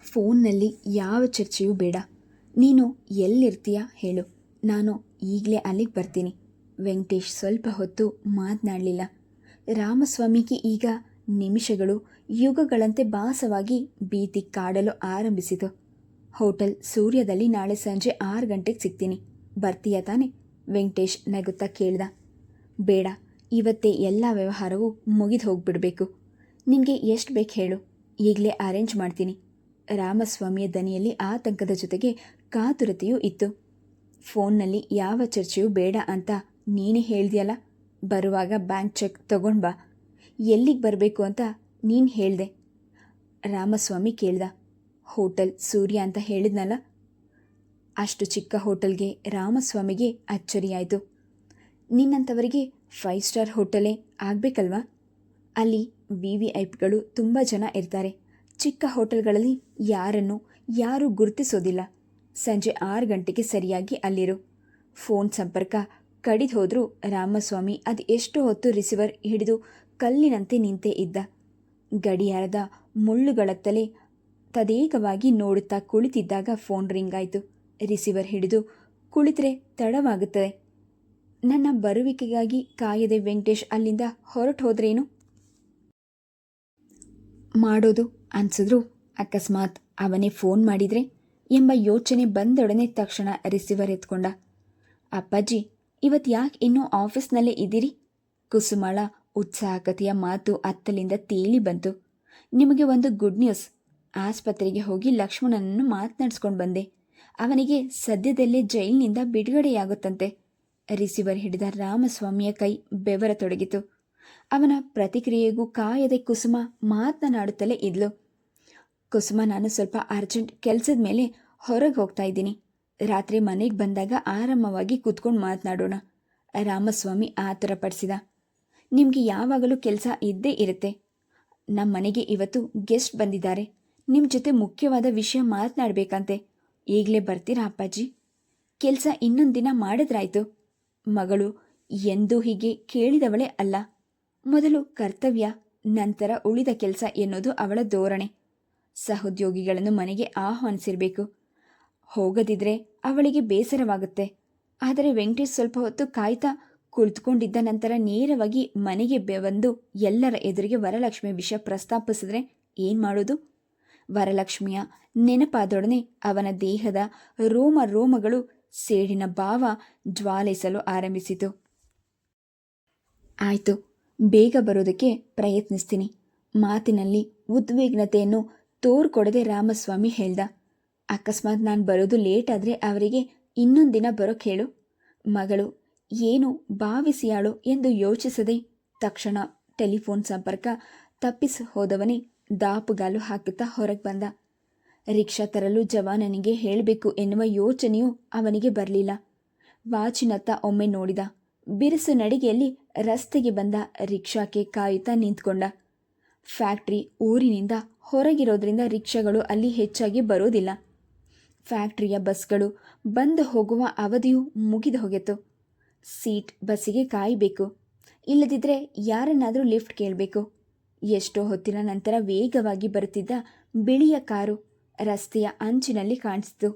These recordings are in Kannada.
ಫೋನ್ನಲ್ಲಿ ಯಾವ ಚರ್ಚೆಯೂ ಬೇಡ. ನೀನು ಎಲ್ಲಿರ್ತೀಯ ಹೇಳು, ನಾನು ಈಗಲೇ ಅಲ್ಲಿಗೆ ಬರ್ತೀನಿ. ವೆಂಕಟೇಶ್ ಸ್ವಲ್ಪ ಹೊತ್ತು ಮಾತನಾಡಲಿಲ್ಲ. ರಾಮಸ್ವಾಮಿಗೆ ಈಗ ನಿಮಿಷಗಳು ಯುಗಗಳಂತೆ ಭಾಸವಾಗಿ ಭೀತಿ ಕಾಡಲು ಆರಂಭಿಸಿತು. ಹೋಟೆಲ್ ಸೂರ್ಯದಲ್ಲಿ ನಾಳೆ ಸಂಜೆ 6 ಗಂಟೆಗೆ ಸಿಗ್ತೀನಿ, ಬರ್ತೀಯ ತಾನೆ? ವೆಂಕಟೇಶ್ ನಗುತ್ತಾ ಕೇಳ್ದ. ಬೇಡ, ಇವತ್ತೇ ಎಲ್ಲ ವ್ಯವಹಾರವೂ ಮುಗಿದು ಹೋಗ್ಬಿಡ್ಬೇಕು. ನಿನಗೆ ಎಷ್ಟು ಬೇಕು ಹೇಳು, ಈಗಲೇ ಅರೇಂಜ್ ಮಾಡ್ತೀನಿ. ರಾಮಸ್ವಾಮಿಯ ದನಿಯಲ್ಲಿ ಆತಂಕದ ಜೊತೆಗೆ ಕಾತುರತೆಯೂ ಇತ್ತು. ಫೋನ್ನಲ್ಲಿ ಯಾವ ಚರ್ಚೆಯೂ ಬೇಡ ಅಂತ ನೀನೇ ಹೇಳ್ದಿಯಲ್ಲ. ಬರುವಾಗ ಬ್ಯಾಂಕ್ ಚೆಕ್ ತಗೊಂಡು ಬಾ. ಎಲ್ಲಿಗೆ ಬರಬೇಕು ಅಂತ ನೀನು ಹೇಳ್ದೆ? ರಾಮಸ್ವಾಮಿ ಕೇಳ್ದ. ಹೋಟೆಲ್ ಸೂರ್ಯ ಅಂತ ಹೇಳಿದ್ನಲ್ಲ. ಅಷ್ಟು ಚಿಕ್ಕ ಹೋಟೆಲ್ಗೆ ರಾಮಸ್ವಾಮಿಗೆ ಅಚ್ಚರಿಯಾಯಿತು. ನಿನ್ನಂಥವರಿಗೆ 5 ಸ್ಟಾರ್ ಹೋಟೆಲೇ ಆಗಬೇಕಲ್ವಾ? ಅಲ್ಲಿ VVIPಗಳು ತುಂಬ ಜನ ಇರ್ತಾರೆ. ಚಿಕ್ಕ ಹೋಟೆಲ್ಗಳಲ್ಲಿ ಯಾರೂ ಗುರುತಿಸೋದಿಲ್ಲ. ಸಂಜೆ 6 ಗಂಟೆಗೆ ಸರಿಯಾಗಿ ಅಲ್ಲಿರು. ಫೋನ್ ಸಂಪರ್ಕ ಕಡಿದು ಹೋದರೂ ರಾಮಸ್ವಾಮಿ ಅದು ಎಷ್ಟು ಹೊತ್ತು ರಿಸೀವರ್ ಹಿಡಿದು ಕಲ್ಲಿನಂತೆ ನಿಂತೇ ಇದ್ದ. ಗಡಿಯಾರದ ಮುಳ್ಳುಗಳತ್ತಲೇ ತದೇಕವಾಗಿ ನೋಡುತ್ತಾ ಕುಳಿತಿದ್ದಾಗ ಫೋನ್ ರಿಂಗ್ ಆಯಿತು. ರಿಸೀವರ್ ಹಿಡಿದು ಕುಳಿತರೆ ತಡವಾಗುತ್ತದೆ. ನನ್ನ ಬರುವಿಕೆಗಾಗಿ ಕಾಯದೆ ವೆಂಕಟೇಶ್ ಅಲ್ಲಿಂದ ಹೊರಟು ಹೋದ್ರೇನು ಮಾಡೋದು ಅನ್ಸಿದ್ರು ಅಕಸ್ಮಾತ್ ಅವನೇ ಫೋನ್ ಮಾಡಿದರೆ ಎಂಬ ಯೋಚನೆ ಬಂದೊಡನೆ ತಕ್ಷಣ ರಿಸೀವರ್ ಎತ್ಕೊಂಡ. ಅಪ್ಪಾಜಿ, ಇವತ್ತು ಯಾಕೆ ಇನ್ನೂ ಆಫೀಸ್ನಲ್ಲೇ ಇದ್ದೀರಿ? ಕುಸುಮಾಳ ಉತ್ಸಾಹಕತೆಯ ಮಾತು ಅತ್ತಲಿಂದ ತೇಲಿ ಬಂತು. ನಿಮಗೆ ಒಂದು ಗುಡ್ ನ್ಯೂಸ್. ಆಸ್ಪತ್ರೆಗೆ ಹೋಗಿ ಲಕ್ಷ್ಮಣನನ್ನು ಮಾತನಾಡಿಸ್ಕೊಂಡು ಬಂದೆ. ಅವನಿಗೆ ಸದ್ಯದಲ್ಲೇ ಜೈಲಿನಿಂದ ಬಿಡುಗಡೆಯಾಗುತ್ತಂತೆ. ರಿಸೀವರ್ ಹಿಡಿದ ರಾಮಸ್ವಾಮಿಯ ಕೈ ಬೆವರತೊಡಗಿತು. ಅವನ ಪ್ರತಿಕ್ರಿಯೆಗೂ ಕಾಯದೆ ಕುಸುಮ ಮಾತನಾಡುತ್ತಲೇ ಇದ್ಲು. ಕುಸುಮ, ನಾನು ಸ್ವಲ್ಪ ಅರ್ಜೆಂಟ್ ಕೆಲಸದ ಮೇಲೆ ಹೊರಗೆ ಹೋಗ್ತಾ ಇದ್ದೀನಿ. ರಾತ್ರಿ ಮನೆಗೆ ಬಂದಾಗ ಆರಾಮವಾಗಿ ಕೂತ್ಕೊಂಡು ಮಾತನಾಡೋಣ. ರಾಮಸ್ವಾಮಿ ಆತುರಪಡಿಸಿದ. ನಿಮಗೆ ಯಾವಾಗಲೂ ಕೆಲಸ ಇದ್ದೇ ಇರುತ್ತೆ. ನಮ್ಮ ಮನೆಗೆ ಇವತ್ತು ಗೆಸ್ಟ್ ಬಂದಿದ್ದಾರೆ. ನಿಮ್ಮ ಜೊತೆ ಮುಖ್ಯವಾದ ವಿಷಯ ಮಾತನಾಡಬೇಕಂತೆ. ಈಗಲೇ ಬರ್ತೀರಾ ಅಪ್ಪಾಜಿ? ಕೆಲಸ ಇನ್ನೊಂದು ದಿನ ಮಾಡಿದ್ರಾಯ್ತು. ಮಗಳು ಎಂದೂ ಹೀಗೆ ಕೇಳಿದವಳೇ ಅಲ್ಲ. ಮೊದಲು ಕರ್ತವ್ಯ, ನಂತರ ಉಳಿದ ಕೆಲಸ ಎನ್ನುವುದು ಅವಳ ಧೋರಣೆ. ಸಹೋದ್ಯೋಗಿಗಳನ್ನು ಮನೆಗೆ ಆಹ್ವಾನಿಸಿರಬೇಕು. ಹೋಗದಿದ್ರೆ ಅವಳಿಗೆ ಬೇಸರವಾಗುತ್ತೆ. ಆದರೆ ವೆಂಕಟೇಶ್ ಸ್ವಲ್ಪ ಹೊತ್ತು ಕಾಯ್ತಾ ಕುಳಿತುಕೊಂಡಿದ್ದ ನಂತರ ನೇರವಾಗಿ ಮನೆಗೆ ಬಂದು ಎಲ್ಲರ ಎದುರಿಗೆ ವರಲಕ್ಷ್ಮಿ ವಿಷಯ ಪ್ರಸ್ತಾಪಿಸಿದ್ರೆ ಏನು ಮಾಡೋದು? ವರಲಕ್ಷ್ಮಿಯ ನೆನಪಾದೊಡನೆ ಅವನ ದೇಹದ ರೋಮಗಳು ಸೇಡಿನ ಭಾವ ಜ್ವಾಲಿಸಲು ಆರಂಭಿಸಿತು. ಆಯಿತು, ಬೇಗ ಬರೋದಕ್ಕೆ ಪ್ರಯತ್ನಿಸ್ತೀನಿ. ಮಾತಿನಲ್ಲಿ ಉದ್ವಿಗ್ನತೆಯನ್ನು ತೋರ್ಕೊಡದೆ ರಾಮಸ್ವಾಮಿ ಹೇಳ್ದ. ಅಕಸ್ಮಾತ್ ನಾನು ಬರೋದು ಲೇಟ್ ಆದರೆ ಅವರಿಗೆ ಇನ್ನೊಂದು ದಿನ ಬರೋಕ್ಕೆ ಹೇಳು. ಮಗಳು ಏನು ಭಾವಿಸಿಯಾಳು ಎಂದು ಯೋಚಿಸದೆ ತಕ್ಷಣ ಟೆಲಿಫೋನ್ ಸಂಪರ್ಕ ತಪ್ಪಿಸಿ ಹೋದವನೇ ದಾಪುಗಾಲು ಹಾಕುತ್ತಾ ಹೊರಗೆ ಬಂದ. ರಿಕ್ಷಾ ತರಲು ಜವಾನನಿಗೆ ಹೇಳಬೇಕು ಎನ್ನುವ ಯೋಚನೆಯೂ ಅವನಿಗೆ ಬರಲಿಲ್ಲ. ವಾಚಿನತ್ತ ಒಮ್ಮೆ ನೋಡಿದ. ಬಿರುಸು ನಡಿಗೆಯಲ್ಲಿ ರಸ್ತೆಗೆ ಬಂದ ರಿಕ್ಷಾಕ್ಕೆ ಕಾಯುತ್ತಾ ನಿಂತ್ಕೊಂಡ. ಫ್ಯಾಕ್ಟ್ರಿ ಊರಿನಿಂದ ಹೊರಗಿರೋದ್ರಿಂದ ರಿಕ್ಷಾಗಳು ಅಲ್ಲಿ ಹೆಚ್ಚಾಗಿ ಬರೋದಿಲ್ಲ. ಫ್ಯಾಕ್ಟ್ರಿಯ ಬಸ್ಗಳು ಬಂದು ಹೋಗುವ ಅವಧಿಯೂ ಮುಗಿದು ಹೋಗಿತ್ತು. ಸೀಟ್ ಬಸ್ಸಿಗೆ ಕಾಯಬೇಕು. ಇಲ್ಲದಿದ್ದರೆ ಯಾರನ್ನಾದರೂ ಲಿಫ್ಟ್ ಕೇಳಬೇಕು. ಎಷ್ಟೋ ಹೊತ್ತಿನ ನಂತರ ವೇಗವಾಗಿ ಬರುತ್ತಿದ್ದ ಬಿಳಿಯ ಕಾರು ರಸ್ತೆಯ ಅಂಚಿನಲ್ಲಿ ಕಾಣಿಸಿತು.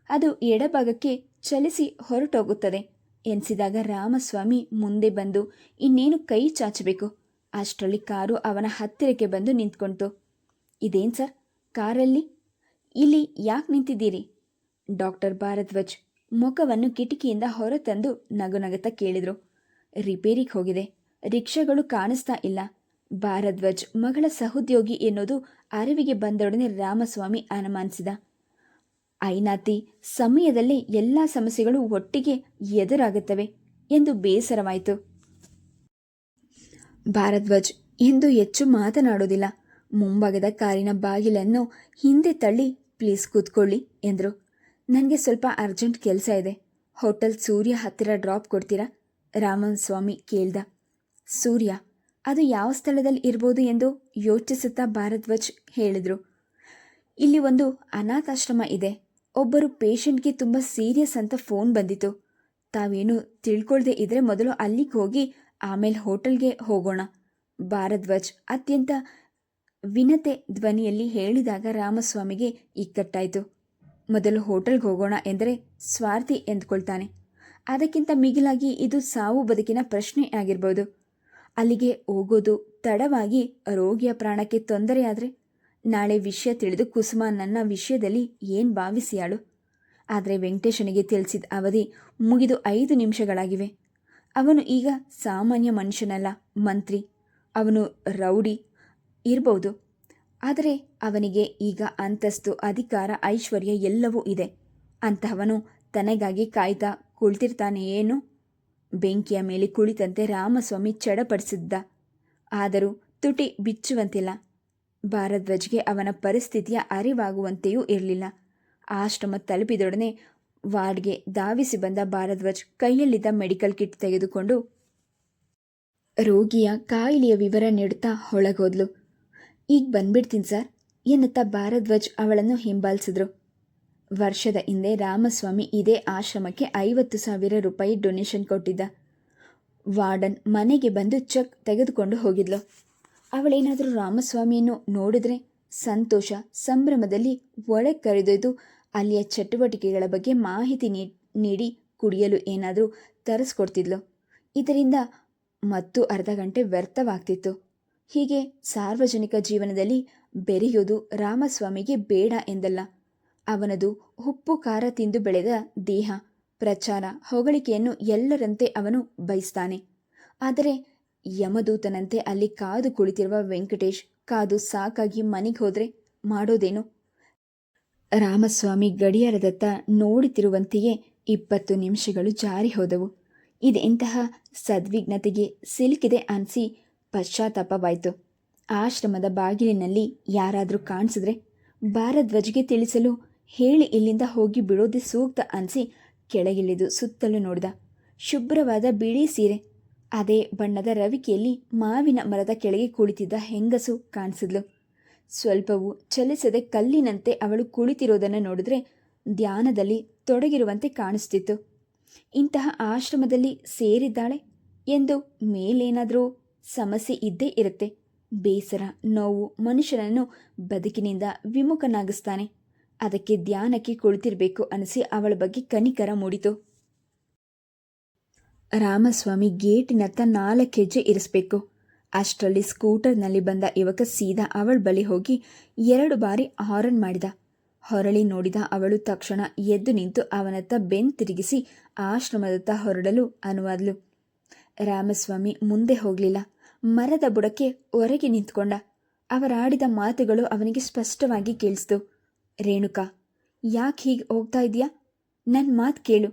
ಅದು ಎಡಭಾಗಕ್ಕೆ ಚಲಿಸಿ ಹೊರಟೋಗುತ್ತದೆ ಎನಿಸಿದಾಗ ರಾಮಸ್ವಾಮಿ ಮುಂದೆ ಬಂದು ಇನ್ನೇನು ಕೈ ಚಾಚಬೇಕು. ಅಷ್ಟರಲ್ಲಿ ಕಾರು ಅವನ ಹತ್ತಿರಕ್ಕೆ ಬಂದು ನಿಂತ್ಕೊಂತು. ಇದೇನು ಸರ್, ಕಾರಲ್ಲಿ ಇಲ್ಲಿ ಯಾಕೆ ನಿಂತಿದ್ದೀರಿ? ಡಾಕ್ಟರ್ ಭಾರದ್ವಾಜ್ ಮುಖವನ್ನು ಕಿಟಕಿಯಿಂದ ಹೊರತಂದು ನಗುನಗುತ್ತಾ ಕೇಳಿದರು. ರಿಪೇರಿಗೆ ಹೋಗಿದೆ, ರಿಕ್ಷಾಗಳು ಕಾಣಿಸ್ತಾ ಇಲ್ಲ. ಭಾರದ್ವಾಜ್ ಮಗಳ ಸಹೋದ್ಯೋಗಿ ಎನ್ನುವುದು ಅರಿವಿಗೆ ಬಂದೊಡನೆ ರಾಮಸ್ವಾಮಿ ಅನುಮಾನಿಸಿದ. ಐನಾತಿ ಸಮಯದಲ್ಲೇ ಎಲ್ಲ ಸಮಸ್ಯೆಗಳು ಒಟ್ಟಿಗೆ ಎದುರಾಗುತ್ತವೆ ಎಂದು ಬೇಸರವಾಯಿತು. ಭಾರದ್ವಾಜ್ ಎಂದು ಹೆಚ್ಚು ಮಾತನಾಡೋದಿಲ್ಲ. ಮುಂಭಾಗದ ಕಾರಿನ ಬಾಗಿಲನ್ನು ಹಿಂದೆ ತಳ್ಳಿ ಪ್ಲೀಸ್ ಕೂತ್ಕೊಳ್ಳಿ ಎಂದರು. ನನಗೆ ಸ್ವಲ್ಪ ಅರ್ಜೆಂಟ್ ಕೆಲಸ ಇದೆ. ಹೋಟೆಲ್ ಸೂರ್ಯ ಹತ್ತಿರ ಡ್ರಾಪ್ ಕೊಡ್ತೀರಾ? ರಾಮಸ್ವಾಮಿ ಕೇಳ್ದ. ಸೂರ್ಯ, ಅದು ಯಾವ ಸ್ಥಳದಲ್ಲಿ ಇರ್ಬೋದು ಎಂದು ಯೋಚಿಸುತ್ತಾ ಭಾರದ್ವಾಜ್ ಹೇಳಿದರು. ಇಲ್ಲಿ ಒಂದು ಅನಾಥಾಶ್ರಮ ಇದೆ. ಒಬ್ಬರು ಪೇಷಂಟ್ಗೆ ತುಂಬ ಸೀರಿಯಸ್ ಅಂತ ಫೋನ್ ಬಂದಿತ್ತು. ತಾವೇನು ತಿಳ್ಕೊಳ್ದೇ ಇದ್ರೆ ಮೊದಲು ಅಲ್ಲಿಗೆ ಹೋಗಿ ಆಮೇಲೆ ಹೋಟೆಲ್ಗೆ ಹೋಗೋಣ. ಭಾರದ್ವಾಜ್ ಅತ್ಯಂತ ವಿನತೆ ಧ್ವನಿಯಲ್ಲಿ ಹೇಳಿದಾಗ ರಾಮಸ್ವಾಮಿಗೆ ಇಕ್ಕಟ್ಟಾಯಿತು. ಮೊದಲು ಹೋಟೆಲ್ಗೆ ಹೋಗೋಣ ಎಂದರೆ ಸ್ವಾರ್ಥಿ ಎಂದುಕೊಳ್ತಾನೆ. ಅದಕ್ಕಿಂತ ಮಿಗಿಲಾಗಿ ಇದು ಸಾವು ಬದುಕಿನ ಪ್ರಶ್ನೆ ಆಗಿರ್ಬೋದು. ಅಲ್ಲಿಗೆ ಹೋಗೋದು ತಡವಾಗಿ ರೋಗಿಯ ಪ್ರಾಣಕ್ಕೆ ತೊಂದರೆಯಾದರೆ ನಾಳೆ ವಿಷಯ ತಿಳಿದು ಕುಸುಮ ನನ್ನ ವಿಷಯದಲ್ಲಿ ಏನು ಭಾವಿಸಿಯಾಳು. ಆದರೆ ವೆಂಕಟೇಶನಿಗೆ ತಿಳಿಸಿದ ಅವಧಿ ಮುಗಿದು 5 ನಿಮಿಷಗಳಾಗಿವೆ. ಅವನು ಈಗ ಸಾಮಾನ್ಯ ಮನುಷ್ಯನಲ್ಲ, ಮಂತ್ರಿ. ಅವನು ರೌಡಿ ಇರಬಹುದು, ಆದರೆ ಅವನಿಗೆ ಈಗ ಅಂತಸ್ತು, ಅಧಿಕಾರ, ಐಶ್ವರ್ಯ ಎಲ್ಲವೂ ಇದೆ. ಅಂತಹವನು ತನಗಾಗಿ ಕಾಯ್ತಾ ಕುಳಿತಿರ್ತಾನೆಯೇನು? ಬೆಂಕಿಯ ಮೇಲೆ ಕುಳಿತಂತೆ ರಾಮಸ್ವಾಮಿ ಚಡಪಡಿಸಿದ್ದ. ಆದರೂ ತುಟಿ ಬಿಚ್ಚುವಂತಿಲ್ಲ. ಭಾರದ್ವಾಜ್ಗೆ ಅವನ ಪರಿಸ್ಥಿತಿಯ ಅರಿವಾಗುವಂತೆಯೂ ಇರಲಿಲ್ಲ. ಆಶ್ರಮ ತಲುಪಿದೊಡನೆ ವಾರ್ಡ್ಗೆ ಧಾವಿಸಿ ಬಂದ ಭಾರದ್ವಾಜ್ ಕೈಯಲ್ಲಿದ್ದ ಮೆಡಿಕಲ್ ಕಿಟ್ ತೆಗೆದುಕೊಂಡು ರೋಗಿಯ ಕಾಯಿಲೆಯ ವಿವರ ನೀಡುತ್ತಾ ಹೊಳಗೋದ್ಲು. ಈಗ ಬಂದ್ಬಿಡ್ತೀನಿ ಸರ್ ಎನ್ನುತ್ತಾ ಭಾರದ್ವಾಜ್ ಅವಳನ್ನು ಹಿಂಬಾಲಿಸಿದ್ರು. ವರ್ಷದ ಹಿಂದೆ ರಾಮಸ್ವಾಮಿ ಇದೇ ಆಶ್ರಮಕ್ಕೆ 50,000 ರೂಪಾಯಿ ಡೊನೇಷನ್ ಕೊಟ್ಟಿದ್ದ. ವಾರ್ಡನ್ ಮನೆಗೆ ಬಂದು ಚೆಕ್ ತೆಗೆದುಕೊಂಡು ಹೋಗಿದ್ಲು. ಅವಳೇನಾದರೂ ರಾಮಸ್ವಾಮಿಯನ್ನು ನೋಡಿದ್ರೆ ಸಂತೋಷ ಸಂಭ್ರಮದಲ್ಲಿ ಒಳಗೆ ಕರೆದೊಯ್ದು ಅಲ್ಲಿಯ ಚಟುವಟಿಕೆಗಳ ಬಗ್ಗೆ ಮಾಹಿತಿ ನೀಡಿ ಕುಡಿಯಲು ಏನಾದರೂ ತರಿಸ್ಕೊಡ್ತಿದ್ಲು. ಇದರಿಂದ ಮತ್ತು ಅರ್ಧ ಗಂಟೆ ವ್ಯರ್ಥವಾಗ್ತಿತ್ತು. ಹೀಗೆ ಸಾರ್ವಜನಿಕ ಜೀವನದಲ್ಲಿ ಬೆರೆಯೋದು ರಾಮಸ್ವಾಮಿಗೆ ಬೇಡ ಎಂದಲ್ಲ. ಅವನದು ಉಪ್ಪು ಖಾರ ತಿಂದು ಬೆಳೆದ ದೇಹ. ಪ್ರಚಾರ ಹೊಗಳಿಕೆಯನ್ನು ಎಲ್ಲರಂತೆ ಅವನು ಬಯಸ್ತಾನೆ. ಆದರೆ ಯಮದೂತನಂತೆ ಅಲ್ಲಿ ಕಾದು ಕುಳಿತಿರುವ ವೆಂಕಟೇಶ್ ಕಾದು ಸಾಕಾಗಿ ಮನೆಗೆ ಹೋದರೆ ಮಾಡೋದೇನು? ರಾಮಸ್ವಾಮಿ ಗಡಿಯಾರದತ್ತ ನೋಡುತ್ತಿರುವಂತೆಯೇ 20 ನಿಮಿಷಗಳು ಜಾರಿ ಹೋದವು. ಇದೆಂತಹ ಸದ್ವಿಗ್ನತೆಗೆ ಸಿಲುಕಿದೆ ಅನಿಸಿ ಪಶ್ಚಾತ್ತಾಪವಾಯಿತು. ಆಶ್ರಮದ ಬಾಗಿಲಿನಲ್ಲಿ ಯಾರಾದರೂ ಕಾಣಿಸಿದ್ರೆ ಭಾರದ್ವಾಜ್ಗೆ ತಿಳಿಸಲು ಹೇಳಿ ಇಲ್ಲಿಂದ ಹೋಗಿ ಬಿಡೋದೇ ಸೂಕ್ತ ಅನಿಸಿ ಕೆಳಗಿಳಿದು ಸುತ್ತಲೂ ನೋಡಿದ. ಶುಭ್ರವಾದ ಬಿಳಿ ಸೀರೆ, ಅದೇ ಬಣ್ಣದ ರವಿಕೆಯಲ್ಲಿ ಮಾವಿನ ಮರದ ಕೆಳಗೆ ಕುಳಿತಿದ್ದ ಹೆಂಗಸು ಕಾಣಿಸಿದ್ಲು. ಸ್ವಲ್ಪವೂ ಚಲಿಸದೆ ಕಲ್ಲಿನಂತೆ ಅವಳು ಕುಳಿತಿರೋದನ್ನು ನೋಡಿದ್ರೆ ಧ್ಯಾನದಲ್ಲಿ ತೊಡಗಿರುವಂತೆ ಕಾಣಿಸ್ತಿತ್ತು. ಇಂತಹ ಆಶ್ರಮದಲ್ಲಿ ಸೇರಿದ್ದಾಳೆ ಎಂದು ಮೇಲೇನಾದರೂ ಸಮಸ್ಯೆ ಇದ್ದೇ ಇರುತ್ತೆ. ಬೇಸರ, ನೋವು ಮನುಷ್ಯನನ್ನು ಬದುಕಿನಿಂದ ವಿಮುಖನಾಗಿಸ್ತಾನೆ. ಅದಕ್ಕೆ ಧ್ಯಾನಕ್ಕೆ ಕುಳಿತಿರಬೇಕು ಅನಿಸಿ ಅವಳ ಬಗ್ಗೆ ಕನಿಕರ ಮೂಡಿತು. ರಾಮಸ್ವಾಮಿ ಗೇಟಿನತ್ತ 4 ಹೆಜ್ಜೆ ಇರಿಸಬೇಕು. ಅಷ್ಟರಲ್ಲಿ ಸ್ಕೂಟರ್ನಲ್ಲಿ ಬಂದ ಯುವಕ ಸೀದಾ ಅವಳ ಬಳಿ ಹೋಗಿ 2 ಬಾರಿ ಹಾರನ್ ಮಾಡಿದ. ಹೊರಳಿ ನೋಡಿದ ಅವಳು ತಕ್ಷಣ ಎದ್ದು ನಿಂತು ಅವನತ್ತ ಬೆನ್ನು ತಿರುಗಿಸಿ ಆಶ್ರಮದತ್ತ ಹೊರಡಲು ಅನುವಾದ್ಲು. ರಾಮಸ್ವಾಮಿ ಮುಂದೆ ಹೋಗಲಿಲ್ಲ. ಮರದ ಬುಡಕ್ಕೆ ಹೊರಗೆ ನಿಂತ್ಕೊಂಡ. ಅವರಾಡಿದ ಮಾತುಗಳು ಅವನಿಗೆ ಸ್ಪಷ್ಟವಾಗಿ ಕೇಳಿಸ್ತು. ರೇಣುಕಾ, ಯಾಕೆ ಹೀಗೆ ಹೋಗ್ತಾ ಇದೆಯಾ? ನನ್ನ ಮಾತು ಕೇಳು.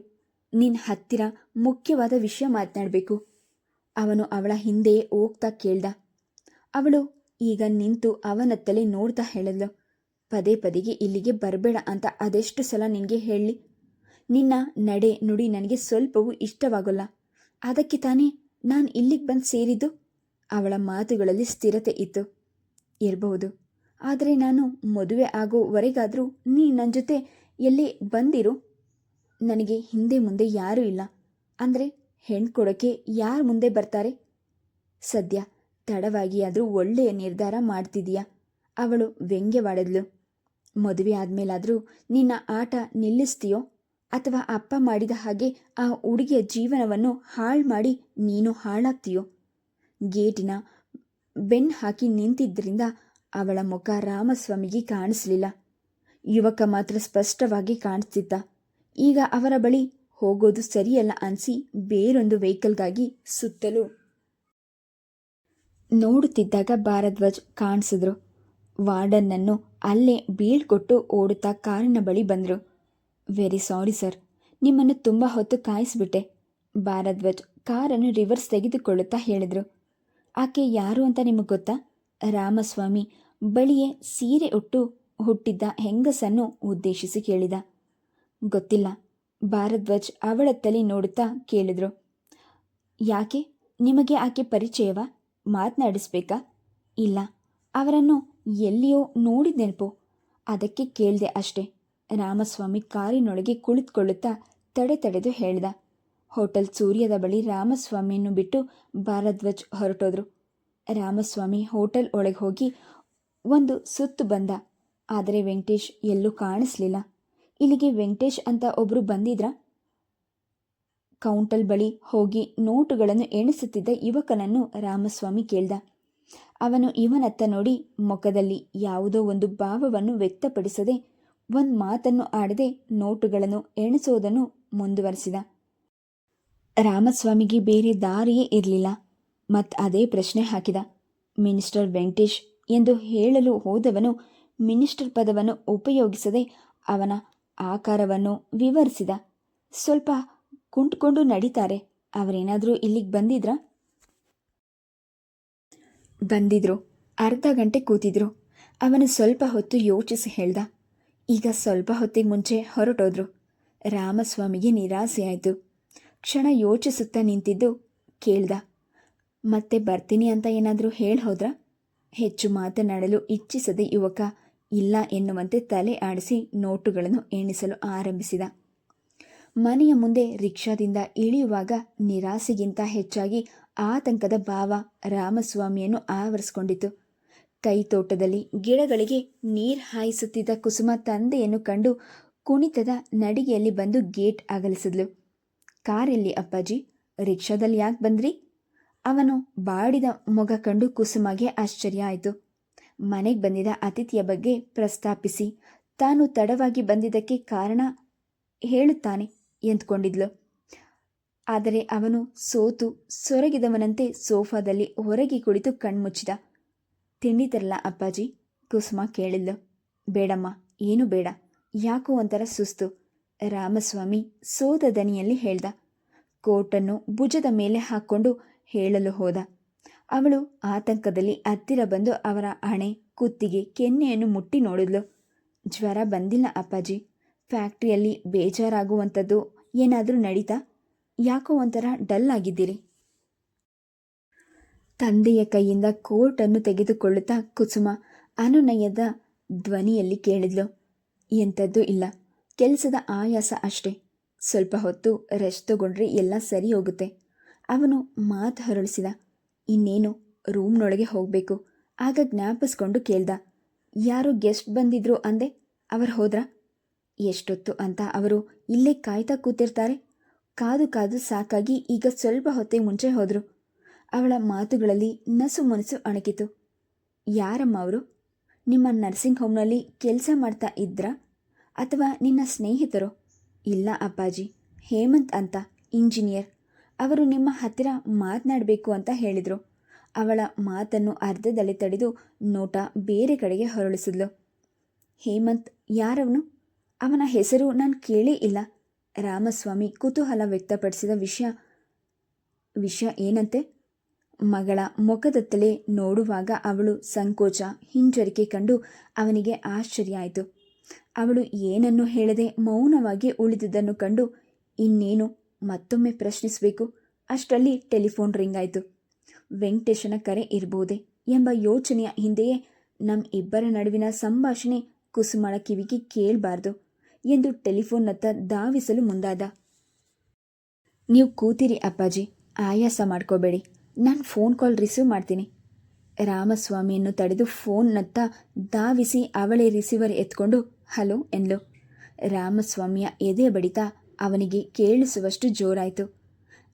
ನಿನ್ನ ಹತ್ತಿರ ಮುಖ್ಯವಾದ ವಿಷಯ ಮಾತನಾಡಬೇಕು. ಅವನು ಅವಳ ಹಿಂದೆಯೇ ಹೋಗ್ತಾ ಕೇಳ್ದ. ಅವಳು ಈಗ ನಿಂತು ಅವನತ್ತಲೇ ನೋಡ್ತಾ ಹೇಳಿದ್ಲು. ಪದೇ ಪದೇಗೆ ಇಲ್ಲಿಗೆ ಬರಬೇಡ ಅಂತ ಅದೆಷ್ಟು ಸಲ ನಿನಗೆ ಹೇಳಿ? ನಿನ್ನ ನಡೆ ನುಡಿ ನನಗೆ ಸ್ವಲ್ಪವೂ ಇಷ್ಟವಾಗೋಲ್ಲ. ಅದಕ್ಕೆ ತಾನೇ ನಾನು ಇಲ್ಲಿಗೆ ಬಂದು ಸೇರಿದ್ದು. ಅವಳ ಮಾತುಗಳಲ್ಲಿ ಸ್ಥಿರತೆ ಇತ್ತು. ಇರಬಹುದು, ಆದರೆ ನಾನು ಮದುವೆ ಆಗೋವರೆಗಾದರೂ ನೀ ನನ್ನ ಜೊತೆ ಎಲ್ಲಿ ಬಂದಿರು. ನನಗೆ ಹಿಂದೆ ಮುಂದೆ ಯಾರೂ ಇಲ್ಲ. ಅಂದರೆ ಹೆಣ್ಣು ಕೊಡೋಕ್ಕೆ ಯಾರು ಮುಂದೆ ಬರ್ತಾರೆ? ಸದ್ಯ ತಡವಾಗಿ ಆದರೂ ಒಳ್ಳೆಯ ನಿರ್ಧಾರ ಮಾಡ್ತಿದೀಯಾ? ಅವಳು ವ್ಯಂಗ್ಯವಾಡಿದ್ಲು. ಮದುವೆ ಆದಮೇಲಾದರೂ ನಿನ್ನ ಆಟ ನಿಲ್ಲಿಸ್ತೀಯೋ ಅಥವಾ ಅಪ್ಪ ಮಾಡಿದ ಹಾಗೆ ಆ ಹುಡುಗಿಯ ಜೀವನವನ್ನು ಹಾಳು ಮಾಡಿ ನೀನು ಹಾಳಾಗ್ತೀಯೋ? ಗೇಟಿನ ಬೆನ್ನು ಹಾಕಿ ನಿಂತಿದ್ದರಿಂದ ಅವಳ ಮುಖ ರಾಮಸ್ವಾಮಿಗೆ ಕಾಣಿಸಲಿಲ್ಲ. ಯುವಕ ಮಾತ್ರ ಸ್ಪಷ್ಟವಾಗಿ ಕಾಣಿಸ್ತಿದ್ದ. ಈಗ ಅವರ ಬಳಿ ಹೋಗೋದು ಸರಿಯಲ್ಲ ಅನಿಸಿ ಬೇರೊಂದು ವೆಹಿಕಲ್ಗಾಗಿ ಸುತ್ತಲೂ ನೋಡುತ್ತಿದ್ದಾಗ ಭಾರದ್ವಾಜ್ ಕಾಣಿಸಿದ್ರು. ವಾರ್ಡನ್ನನ್ನು ಅಲ್ಲೇ ಬೀಳ್ಕೊಟ್ಟು ಓಡುತ್ತಾ ಕಾರಿನ ಬಳಿ ಬಂದರು. ವೆರಿ ಸಾರಿ ಸರ್, ನಿಮ್ಮನ್ನು ತುಂಬ ಹೊತ್ತು ಕಾಯಿಸ್ಬಿಟ್ಟೆ. ಭಾರದ್ವಾಜ್ ಕಾರನ್ನು ರಿವರ್ಸ್ ತೆಗೆದುಕೊಳ್ಳುತ್ತಾ ಹೇಳಿದರು. ಆಕೆ ಯಾರು ಅಂತ ನಿಮಗೆ ಗೊತ್ತಾ? ರಾಮಸ್ವಾಮಿ ಬಳಿಯೇ ಸೀರೆ ಹುಟ್ಟಿದ್ದ ಹೆಂಗಸನ್ನು ಉದ್ದೇಶಿಸಿ ಕೇಳಿದ. ಗೊತ್ತಿಲ್ಲ. ಭಾರದ್ವಾಜ್ ಅವಳತ್ತಲೇ ನೋಡುತ್ತಾ ಕೇಳಿದ್ರು. ಯಾಕೆ? ನಿಮಗೆ ಆಕೆ ಪರಿಚಯವಾ? ಮಾತನಾಡಿಸ್ಬೇಕಾ? ಇಲ್ಲ, ಅವರನ್ನು ಎಲ್ಲಿಯೋ ನೋಡಿದ ನೆನಪು. ಅದಕ್ಕೆ ಕೇಳಿದೆ ಅಷ್ಟೆ. ರಾಮಸ್ವಾಮಿ ಕಾರಿನೊಳಗೆ ಕುಳಿತುಕೊಳ್ಳುತ್ತಾ ತಡೆದು ಹೇಳಿದ. ಹೋಟೆಲ್ ಸೂರ್ಯದ ಬಳಿ ರಾಮಸ್ವಾಮಿಯನ್ನು ಬಿಟ್ಟು ಭಾರದ್ವಾಜ್ ಹೊರಟೋದ್ರು. ರಾಮಸ್ವಾಮಿ ಹೋಟೆಲ್ ಒಳಗೆ ಹೋಗಿ ಒಂದು ಸುತ್ತು ಬಂದ. ಆದರೆ ವೆಂಕಟೇಶ್ ಎಲ್ಲೂ ಕಾಣಿಸ್ಲಿಲ್ಲ. ಇಲ್ಲಿಗೆ ವೆಂಕಟೇಶ್ ಅಂತ ಒಬ್ಬರು ಬಂದಿದ್ರ? ಕೌಂಟಲ್ ಬಳಿ ಹೋಗಿ ನೋಟುಗಳನ್ನು ಎಣಿಸುತ್ತಿದ್ದ ಯುವಕನನ್ನು ರಾಮಸ್ವಾಮಿ ಕೇಳ್ದ. ಅವನು ಇವನತ್ತ ನೋಡಿ ಮುಖದಲ್ಲಿ ಯಾವುದೋ ಒಂದು ಭಾವವನ್ನು ವ್ಯಕ್ತಪಡಿಸದೆ, ಒಂದು ಮಾತನ್ನು ಆಡದೆ ನೋಟುಗಳನ್ನು ಎಣಿಸೋದನ್ನು ಮುಂದುವರೆಸಿದ. ರಾಮಸ್ವಾಮಿಗೆ ಬೇರೆ ದಾರಿಯೇ ಇರಲಿಲ್ಲ. ಅದೇ ಪ್ರಶ್ನೆ ಹಾಕಿದ. ಮಿನಿಸ್ಟರ್ ವೆಂಕಟೇಶ್ ಎಂದು ಹೇಳಲು ಹೋದವನು ಮಿನಿಸ್ಟರ್ ಪದವನ್ನು ಉಪಯೋಗಿಸದೆ ಅವನ ಆಕಾರವನ್ನು ವಿವರಿಸಿದ. ಸ್ವಲ್ಪ ಕುಂಟ್ಕೊಂಡು ನಡೀತಾರೆ. ಅವರೇನಾದರೂ ಇಲ್ಲಿಗೆ ಬಂದಿದ್ರಾ? ಬಂದಿದ್ರು. ಅರ್ಧ ಗಂಟೆ ಕೂತಿದ್ರು. ಅವನು ಸ್ವಲ್ಪ ಹೊತ್ತು ಯೋಚಿಸಿ ಹೇಳ್ದ. ಈಗ ಸ್ವಲ್ಪ ಹೊತ್ತಿಗೆ ಮುಂಚೆ ಹೊರಟೋದ್ರು. ರಾಮಸ್ವಾಮಿಗೆ ನಿರಾಸೆಯಾಯಿತು. ಕ್ಷಣ ಯೋಚಿಸುತ್ತಾ ನಿಂತಿದ್ದು ಕೇಳ್ದ. ಮತ್ತೆ ಬರ್ತೀನಿ ಅಂತ ಏನಾದರೂ ಹೇಳಿ ಹೋದ್ರಾ? ಹೆಚ್ಚು ಮಾತನಾಡಲು ಇಚ್ಛಿಸದೆ ಯುವಕ ಇಲ್ಲ ಎನ್ನುವಂತೆ ತಲೆ ಆಡಿಸಿ ನೋಟುಗಳನ್ನು ಎಣಿಸಲು ಆರಂಭಿಸಿದ. ಮನೆಯ ಮುಂದೆ ರಿಕ್ಷಾದಿಂದ ಇಳಿಯುವಾಗ ನಿರಾಸೆಗಿಂತ ಹೆಚ್ಚಾಗಿ ಆತಂಕದ ಭಾವ ರಾಮಸ್ವಾಮಿಯನ್ನು ಆವರಿಸಿಕೊಂಡಿತು. ಕೈತೋಟದಲ್ಲಿ ಗಿಡಗಳಿಗೆ ನೀರು ಹಾಯಿಸುತ್ತಿದ್ದ ಕುಸುಮ ತಂದೆಯನ್ನು ಕಂಡು ಕುಣಿತದ ನಡಿಗೆಯಲ್ಲಿ ಬಂದು ಗೇಟ್ ಅಗಲಿಸಿದ್ಲು. ಕಾರೆಲ್ಲಿ ಅಪ್ಪಾಜಿ? ರಿಕ್ಷಾದಲ್ಲಿ ಯಾಕೆ ಬಂದ್ರಿ? ಅವನು ಬಾಡಿದ ಮೊಗ ಕಂಡು ಕುಸುಮಗೆ ಆಶ್ಚರ್ಯ ಆಯಿತು. ಮನೆಗೆ ಬಂದಿದ್ದ ಅತಿಥಿಯ ಬಗ್ಗೆ ಪ್ರಸ್ತಾಪಿಸಿ ತಾನು ತಡವಾಗಿ ಬಂದಿದ್ದಕ್ಕೆ ಕಾರಣ ಹೇಳುತ್ತಾನೆ ಎಂದುಕೊಂಡಿದ್ಲು. ಆದರೆ ಅವನು ಸೋತು ಸೊರಗಿದವನಂತೆ ಸೋಫಾದಲ್ಲಿ ಹೊರಗೆ ಕುಳಿತು ಕಣ್ಮುಚ್ಚಿದ. ತಿಂಡಿ ತರಲ್ಲ ಅಪ್ಪಾಜಿ? ಕುಸುಮ ಕೇಳಿದ್ಲು. ಬೇಡಮ್ಮ, ಏನೂ ಬೇಡ. ಯಾಕೋ ಒಂಥರ ಸುಸ್ತು, ರಾಮಸ್ವಾಮಿ ಸೋದ ದನಿಯಲ್ಲಿ ಹೇಳ್ದ. ಕೋಟನ್ನು ಭುಜದ ಮೇಲೆ ಹಾಕ್ಕೊಂಡು ಹೇಳಲು ಹೋದ. ಅವಳು ಆತಂಕದಲ್ಲಿ ಹತ್ತಿರ ಬಂದು ಅವರ ಹಣೆ, ಕುತ್ತಿಗೆ, ಕೆನ್ನೆಯನ್ನು ಮುಟ್ಟಿ ನೋಡಿದ್ಲು. ಜ್ವರ ಬಂದಿಲ್ಲ ಅಪ್ಪಾಜಿ. ಫ್ಯಾಕ್ಟ್ರಿಯಲ್ಲಿ ಬೇಜಾರಾಗುವಂಥದ್ದು ಏನಾದರೂ ನಡೀತಾ? ಯಾಕೋ ಒಂಥರ ಡಲ್ ಆಗಿದ್ದೀರಿ? ತಂದೆಯ ಕೈಯಿಂದ ಕೋಟನ್ನು ತೆಗೆದುಕೊಳ್ಳುತ್ತಾ ಕುಸುಮ ಅನುನಯದ ಧ್ವನಿಯಲ್ಲಿ ಕೇಳಿದ್ಲು. ಎಂಥದ್ದು ಇಲ್ಲ, ಕೆಲಸದ ಆಯಾಸ ಅಷ್ಟೇ. ಸ್ವಲ್ಪ ಹೊತ್ತು ರೆಸ್ಟ್ ತಗೊಂಡ್ರೆ ಎಲ್ಲ ಸರಿ ಹೋಗುತ್ತೆ. ಅವನು ಮಾತು ಹೊರಳಿಸಿದ. ಇನ್ನೇನು ರೂಮ್ನೊಳಗೆ ಹೋಗಬೇಕು. ಆಗ ಜ್ಞಾಪಿಸ್ಕೊಂಡು ಕೇಳ್ದ. ಯಾರೋ ಗೆಸ್ಟ್ ಬಂದಿದ್ರು ಅಂದೆ, ಅವರು ಹೋದ್ರಾ? ಎಷ್ಟೊತ್ತು ಅಂತ ಅವರು ಇಲ್ಲೇ ಕಾಯ್ತಾ ಕೂತಿರ್ತಾರೆ? ಕಾದು ಕಾದು ಸಾಕಾಗಿ ಈಗ ಸ್ವಲ್ಪ ಹೊತ್ತಿಗೆ ಮುಂಚೆ ಹೋದರು. ಅವಳ ಮಾತುಗಳಲ್ಲಿ ನಸು ಮುನಸು ಅಣಕಿತು. ಯಾರಮ್ಮ ಅವರು? ನಿಮ್ಮ ನರ್ಸಿಂಗ್ ಹೋಮ್ನಲ್ಲಿ ಕೆಲಸ ಮಾಡ್ತಾ ಇದ್ರಾ ಅಥವಾ ನಿನ್ನ ಸ್ನೇಹಿತರು? ಇಲ್ಲ ಅಪ್ಪಾಜಿ, ಹೇಮಂತ್ ಅಂತ, ಇಂಜಿನಿಯರ್. ಅವರು ನಿಮ್ಮ ಹತ್ತಿರ ಮಾತನಾಡಬೇಕು ಅಂತ ಹೇಳಿದರು. ಅವಳ ಮಾತನ್ನು ಅರ್ಧದಲ್ಲಿ ತಡೆದು ನೋಟ ಬೇರೆ ಕಡೆಗೆ ಹೊರಳಿಸಿದ್ಲು. ಹೇಮಂತ್ ಯಾರವನು? ಅವನ ಹೆಸರು ನಾನು ಕೇಳೇ ಇಲ್ಲ. ರಾಮಸ್ವಾಮಿ ಕುತೂಹಲ ವ್ಯಕ್ತಪಡಿಸಿದ. ವಿಷಯ ಏನಂತೆ? ಮಗಳ ಮುಖದತ್ತಲೇ ನೋಡುವಾಗ ಅವಳು ಸಂಕೋಚ, ಹಿಂಜರಿಕೆ ಕಂಡು ಅವನಿಗೆ ಆಶ್ಚರ್ಯ ಆಯಿತು. ಅವಳು ಏನನ್ನೂ ಹೇಳದೆ ಮೌನವಾಗಿ ಉಳಿದುದನ್ನು ಕಂಡು ಇನ್ನೇನು ಮತ್ತೊಮ್ಮೆ ಪ್ರಶ್ನಿಸಬೇಕು. ಅಷ್ಟರಲ್ಲಿ ಟೆಲಿಫೋನ್ ರಿಂಗ್ ಆಯಿತು. ವೆಂಕಟೇಶನ ಕರೆ ಇರಬಹುದೇ ಎಂಬ ಯೋಚನೆಯ ಹಿಂದೆಯೇ ನಮ್ಮ ಇಬ್ಬರ ನಡುವಿನ ಸಂಭಾಷಣೆ ಕುಸುಮಳ ಕಿವಿಗೆ ಕೇಳಬಾರ್ದು ಎಂದು ಟೆಲಿಫೋನ್ನತ್ತ ಧಾವಿಸಲು ಮುಂದಾದ. ನೀವು ಕೂತಿರಿ ಅಪ್ಪಾಜಿ, ಆಯಾಸ ಮಾಡ್ಕೋಬೇಡಿ. ನಾನು ಫೋನ್ ಕಾಲ್ ರಿಸೀವ್ ಮಾಡ್ತೀನಿ. ರಾಮಸ್ವಾಮಿಯನ್ನು ತಡೆದು ಫೋನ್ನತ್ತ ಧಾವಿಸಿ ಅವಳೇ ರಿಸೀವರ್ ಎತ್ಕೊಂಡು ಹಲೋ ಎನ್ಲು. ರಾಮಸ್ವಾಮಿಯ ಎದೆ ಬಡಿತ ಅವನಿಗೆ ಕೇಳಿಸುವಷ್ಟು ಜೋರಾಯಿತು.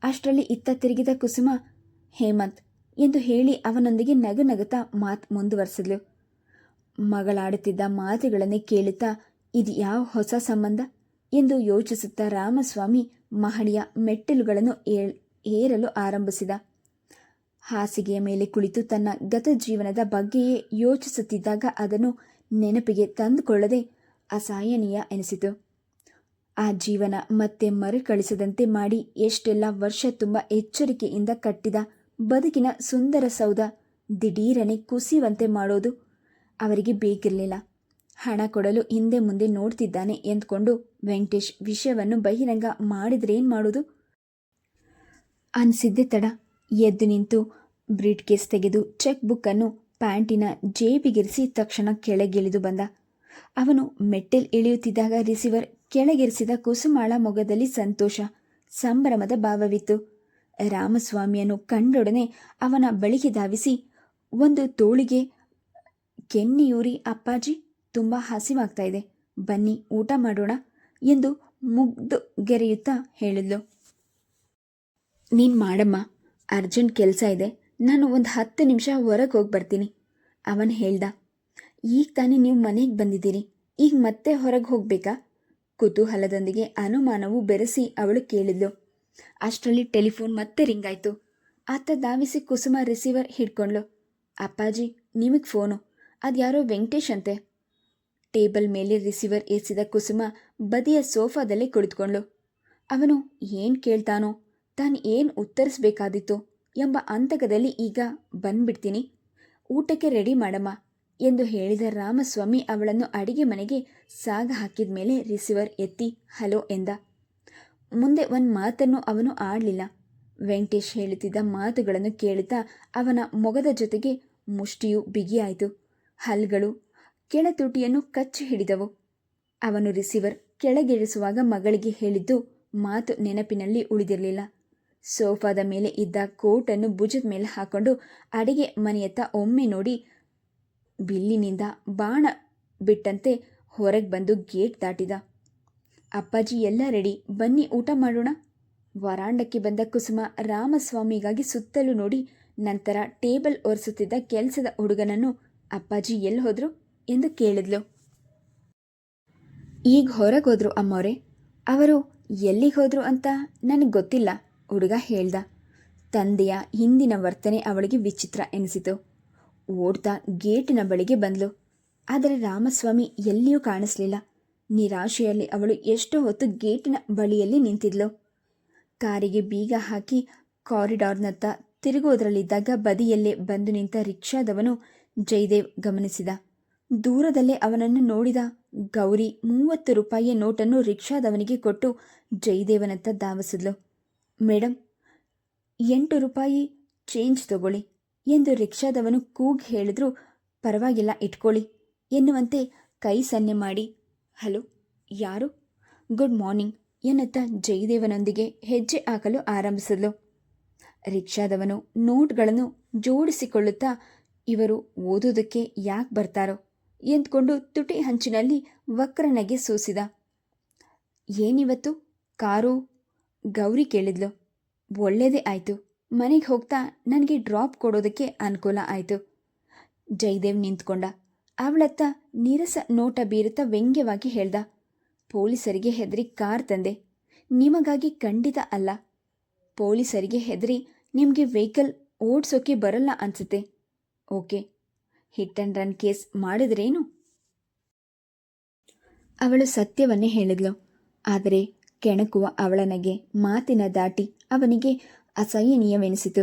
ಅಷ್ಟರಲ್ಲಿ ಇತ್ತ ತಿರುಗಿದ ಕುಸುಮ ಹೇಮಂತ್ ಎಂದು ಹೇಳಿ ಅವನೊಂದಿಗೆ ನಗುನಗುತ್ತಾ ಮಾತು ಮುಂದುವರೆಸಿದ್ಲು. ಮಗಳಾಡುತ್ತಿದ್ದ ಮಾತುಗಳನ್ನೇ ಕೇಳುತ್ತಾ ಇದು ಯಾವ ಹೊಸ ಸಂಬಂಧ ಎಂದು ಯೋಚಿಸುತ್ತಾ ರಾಮಸ್ವಾಮಿ ಮಹಡಿಯ ಮೆಟ್ಟಿಲುಗಳನ್ನು ಏರಲು ಆರಂಭಿಸಿದ. ಹಾಸಿಗೆಯ ಮೇಲೆ ಕುಳಿತು ತನ್ನ ಗತ ಜೀವನದ ಬಗ್ಗೆಯೇ ಯೋಚಿಸುತ್ತಿದ್ದಾಗ ಅದನ್ನು ನೆನಪಿಗೆ ತಂದುಕೊಳ್ಳದೆ ಅಸಹನೀಯ ಎನಿಸಿತು. ಆ ಜೀವನ ಮತ್ತೆ ಮರುಕಳಿಸದಂತೆ ಮಾಡಿ ಎಷ್ಟೆಲ್ಲ ವರ್ಷ ತುಂಬ ಎಚ್ಚರಿಕೆಯಿಂದ ಕಟ್ಟಿದ ಬದುಕಿನ ಸುಂದರ ಸೌಧ ದಿಢೀರನೆ ಕುಸಿಯುವಂತೆ ಮಾಡೋದು ಅವರಿಗೆ ಬೇಕಿರಲಿಲ್ಲ. ಹಣ ಕೊಡಲು ಹಿಂದೆ ಮುಂದೆ ನೋಡ್ತಿದ್ದಾನೆ ಎಂದುಕೊಂಡು ವೆಂಕಟೇಶ್ ವಿಷಯವನ್ನು ಬಹಿರಂಗ ಮಾಡಿದ್ರೇನು ಮಾಡೋದು ಅನಿಸಿದ್ದೆ ತಡ. ಎದ್ದು ನಿಂತು ಬ್ರೀಡ್ ಕೇಸ್ ತೆಗೆದು ಚೆಕ್ ಬುಕ್ಕನ್ನು ಪ್ಯಾಂಟಿನ ಜೇಬಿಗಿರಿಸಿ ತಕ್ಷಣ ಕೆಳಗಿಳಿದು ಬಂದ. ಅವನು ಮೆಟ್ಟಲ್ ಇಳಿಯುತ್ತಿದ್ದಾಗ ರಿಸೀವರ್ ಕೆಳಗಿರಿಸಿದ ಕುಸುಮಾಳ ಮೊಗದಲ್ಲಿ ಸಂತೋಷ, ಸಂಭ್ರಮದ ಭಾವವಿತ್ತು. ರಾಮಸ್ವಾಮಿಯನ್ನು ಕಂಡೊಡನೆ ಅವನ ಬಳಿಗೆ ಧಾವಿಸಿ ಒಂದು ತೋಳಿಗೆ ಕೆನ್ನಿಯೂರಿ ಅಪ್ಪಾಜಿ, ತುಂಬ ಹಸಿವಾಗ್ತಾ ಇದೆ, ಬನ್ನಿ ಊಟ ಮಾಡೋಣ ಎಂದು ಮುಗ್ದು ಗೆರೆಯುತ್ತಾ ಹೇಳಿದ್ಲು. ನೀನು ಮಾಡಮ್ಮ, ಅರ್ಜೆಂಟ್ ಕೆಲಸ ಇದೆ, ನಾನು ಒಂದು 10 ನಿಮಿಷ ಹೊರಗೆ ಹೋಗಿ ಬರ್ತೀನಿ ಅವನು ಹೇಳ್ದ. ಈಗ ತಾನೇ ನೀವು ಮನೆಗೆ ಬಂದಿದ್ದೀರಿ, ಈಗ ಮತ್ತೆ ಹೊರಗೆ ಹೋಗಬೇಕಾ? ಕುತೂಹಲದೊಂದಿಗೆ ಅನುಮಾನವು ಬೆರೆಸಿ ಅವಳು ಕೇಳಿದ್ಲು. ಅಷ್ಟರಲ್ಲಿ ಟೆಲಿಫೋನ್ ಮತ್ತೆ ರಿಂಗ್ ಆಯಿತು. ಅತ್ತ ಧಾವಿಸಿ ಕುಸುಮ ರಿಸೀವರ್ ಹಿಡ್ಕೊಂಡ್ಲು. ಅಪ್ಪಾಜಿ, ನಿಮಗೆ ಫೋನು, ಅದ್ಯಾರೋ ವೆಂಕಟೇಶ್ ಅಂತೆ. ಟೇಬಲ್ ಮೇಲೆ ರಿಸೀವರ್ ಏರಿಸಿದ ಕುಸುಮ ಬದಿಯ ಸೋಫಾದಲ್ಲೇ ಕುಳಿತುಕೊಂಡ್ಳು. ಅವನು ಏನು ಕೇಳ್ತಾನೋ, ತಾನು ಏನು ಉತ್ತರಿಸಬೇಕಾದಿತ್ತು ಎಂಬ ಅಂತಕದಲ್ಲಿ ಈಗ ಬಂದ್ಬಿಡ್ತೀನಿ, ಊಟಕ್ಕೆ ರೆಡಿ ಮಾಡಮ್ಮ ಎಂದು ಹೇಳಿದ ರಾಮಸ್ವಾಮಿ ಅವಳನ್ನು ಅಡಿಗೆ ಮನೆಗೆ ಸಾಗ ಹಾಕಿದ ಮೇಲೆ ರಿಸೀವರ್ ಎತ್ತಿ ಹಲೋ ಎಂದ. ಮುಂದೆ ಒಂದು ಮಾತನ್ನು ಅವನು ಆಡಲಿಲ್ಲ. ವೆಂಕಟೇಶ್ ಹೇಳುತ್ತಿದ್ದ ಮಾತುಗಳನ್ನು ಕೇಳುತ್ತಾ ಅವನ ಮೊಗದ ಜೊತೆಗೆ ಮುಷ್ಟಿಯು ಬಿಗಿಯಾಯಿತು. ಹಲ್ಗಳು ಕೆಳತುಟಿಯನ್ನು ಕಚ್ಚಿ ಹಿಡಿದವು. ಅವನು ರಿಸೀವರ್ ಕೆಳಗಿಳಿಸುವಾಗ ಮಗಳಿಗೆ ಹೇಳಿದ್ದು ಮಾತು ನೆನಪಿನಲ್ಲಿ ಉಳಿದಿರಲಿಲ್ಲ. ಸೋಫಾದ ಮೇಲೆ ಇದ್ದ ಕೋಟನ್ನು ಭುಜದ ಮೇಲೆ ಹಾಕೊಂಡು ಅಡಿಗೆ ಮನೆಯತ್ತ ಒಮ್ಮೆ ನೋಡಿ ಬಿಲ್ಲಿನಿಂದ ಬಾಣ ಬಿಟ್ಟಂತೆ ಹೊರಗೆ ಬಂದು ಗೇಟ್ ದಾಟಿದ. ಅಪ್ಪಾಜಿ ಎಲ್ಲ ರೆಡಿ, ಬನ್ನಿ ಊಟ ಮಾಡೋಣ. ವರಾಂಡಕ್ಕೆ ಬಂದ ಕುಸುಮ ರಾಮಸ್ವಾಮಿಗಾಗಿ ಸುತ್ತಲೂ ನೋಡಿ ನಂತರ ಟೇಬಲ್ ಒರೆಸುತ್ತಿದ್ದ ಕೆಲಸದ ಹುಡುಗನನ್ನು ಅಪ್ಪಾಜಿ ಎಲ್ಲಿ ಹೋದ್ರು ಎಂದು ಕೇಳಿದ್ಲು. ಈಗ ಹೊರಗೆ ಹೋದ್ರು ಅಮ್ಮವ್ರೆ. ಅವರು ಎಲ್ಲಿಗೆ ಹೋದ್ರು ಅಂತ ನನಗೆ ಗೊತ್ತಿಲ್ಲ, ಹುಡುಗ ಹೇಳ್ದ. ತಂದೆಯ ಹಿಂದಿನ ವರ್ತನೆ ಅವಳಿಗೆ ವಿಚಿತ್ರ ಎನಿಸಿತು. ಓಡ್ತಾ ಗೇಟಿನ ಬಳಿಗೆ ಬಂದ್ಲು. ಆದರೆ ರಾಮಸ್ವಾಮಿ ಎಲ್ಲಿಯೂ ಕಾಣಿಸ್ಲಿಲ್ಲ. ನಿರಾಶೆಯಲ್ಲಿ ಅವಳು ಎಷ್ಟೋ ಹೊತ್ತು ಗೇಟಿನ ಬಳಿಯಲ್ಲಿ ನಿಂತಿದ್ಲು. ಕಾರಿಗೆ ಬೀಗ ಹಾಕಿ ಕಾರಿಡಾರ್ನತ್ತ ತಿರುಗುವುದರಲ್ಲಿದ್ದಾಗ ಬದಿಯಲ್ಲೇ ಬಂದು ನಿಂತ ರಿಕ್ಷಾದವನು ಜಯದೇವ್ ಗಮನಿಸಿದ. ದೂರದಲ್ಲೇ ಅವನನ್ನು ನೋಡಿದ ಗೌರಿ 30 ರೂಪಾಯಿಯ ನೋಟನ್ನು ರಿಕ್ಷಾದವನಿಗೆ ಕೊಟ್ಟು ಜಯದೇವನತ್ತ ಧಾವಿಸಿದ್ಲು. ಮೇಡಮ್, 8 ರೂಪಾಯಿ ಚೇಂಜ್ ತಗೊಳ್ಳಿ ಎಂದು ರಿಕ್ಷಾದವನು ಕೂಗಿ ಹೇಳಿದ್ರು. ಪರವಾಗಿಲ್ಲ, ಇಟ್ಕೊಳ್ಳಿ ಎನ್ನುವಂತೆ ಕೈ ಸನ್ನೆ ಮಾಡಿ ಹಲೋ, ಯಾರು, ಗುಡ್ ಮಾರ್ನಿಂಗ್ ಎನ್ನುತ್ತಾ ಜಯದೇವನೊಂದಿಗೆ ಹೆಜ್ಜೆ ಹಾಕಲು ಆರಂಭಿಸಿದ್ಲು. ರಿಕ್ಷಾದವನು ನೋಟ್ಗಳನ್ನು ಜೋಡಿಸಿಕೊಳ್ಳುತ್ತಾ ಇವರು ಓದೋದಕ್ಕೆ ಯಾಕೆ ಬರ್ತಾರೋ ಎಂದ್ಕೊಂಡು ತುಟಿ ಹಂಚಿನಲ್ಲಿ ವಕ್ರನಗೆ ಸೂಸಿದ. ಏನಿವತ್ತು ಕಾರು? ಗೌರಿ ಕೇಳಿದ್ಲು. ಒಳ್ಳೆಯದೇ ಆಯಿತು, ಮನೆಗೆ ಹೋಗ್ತಾ ನನಗೆ ಡ್ರಾಪ್ ಕೊಡೋದಕ್ಕೆ ಅನುಕೂಲ ಆಯಿತು. ಜಯದೇವ್ ನಿಂತ್ಕೊಂಡ. ಅವಳತ್ತ ನೀರಸ ನೋಟ ಬೀರುತ್ತಾ ವ್ಯಂಗ್ಯವಾಗಿ ಹೇಳ್ದ. ಪೊಲೀಸರಿಗೆ ಹೆದರಿ ಕಾರ್ ತಂದೆ, ನಿಮಗಾಗಿ ಖಂಡಿತ ಅಲ್ಲ. ಪೊಲೀಸರಿಗೆ ಹೆದರಿ ನಿಮಗೆ ವೆಹಿಕಲ್ ಓಡಿಸೋಕೆ ಬರಲ್ಲ ಅನ್ಸುತ್ತೆ. Okay, hit and run case ಮಾಡಿದ್ರೇನು? ಅವಳು ಸತ್ಯವನ್ನೇ ಹೇಳಿದ್ಲು. ಆದರೆ ಕೆಣಕುವ ಅವಳ ನಗೆ ಮಾತಿನ ದಾಟಿ ಅವನಿಗೆ ಅಸಹನೀಯವೆನಿಸಿತು.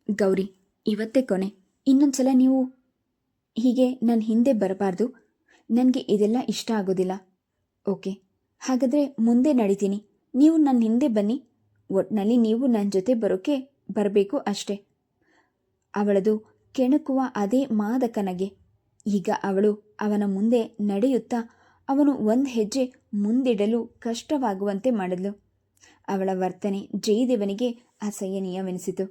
ಗೌರಿ, ಇವತ್ತೇ ಕೊನೆ, ಇನ್ನೊಂದ್ಸಲ ನೀವು ಹೀಗೆ ನನ್ನ ಹಿಂದೆ ಬರಬಾರ್ದು. ನನಗೆ ಇದೆಲ್ಲ ಇಷ್ಟ ಆಗೋದಿಲ್ಲ. ಓಕೆ, ಹಾಗಾದರೆ ಮುಂದೆ ನಡೀತೀನಿ, ನೀವು ನನ್ನ ಹಿಂದೆ ಬನ್ನಿ. ಒಟ್ಟಿನಲ್ಲಿ ನೀವು ನನ್ನ ಜೊತೆ ಬರಬೇಕು ಅಷ್ಟೇ. ಅವಳದು ಕೆಣಕುವ ಅದೇ ಮಾದಕ ನಗೆ. ಈಗ ಅವಳು ಅವನ ಮುಂದೆ ನಡೆಯುತ್ತಾ ಅವನು ಒಂದು ಹೆಜ್ಜೆ ಮುಂದಿಡಲು ಕಷ್ಟವಾಗುವಂತೆ ಮಾಡಿದ್ಲು. ಅವಳ ವರ್ತನೆ ಜಯದೇವನಿಗೆ ಅಸಹನೀಯವೆನಿಸಿತು.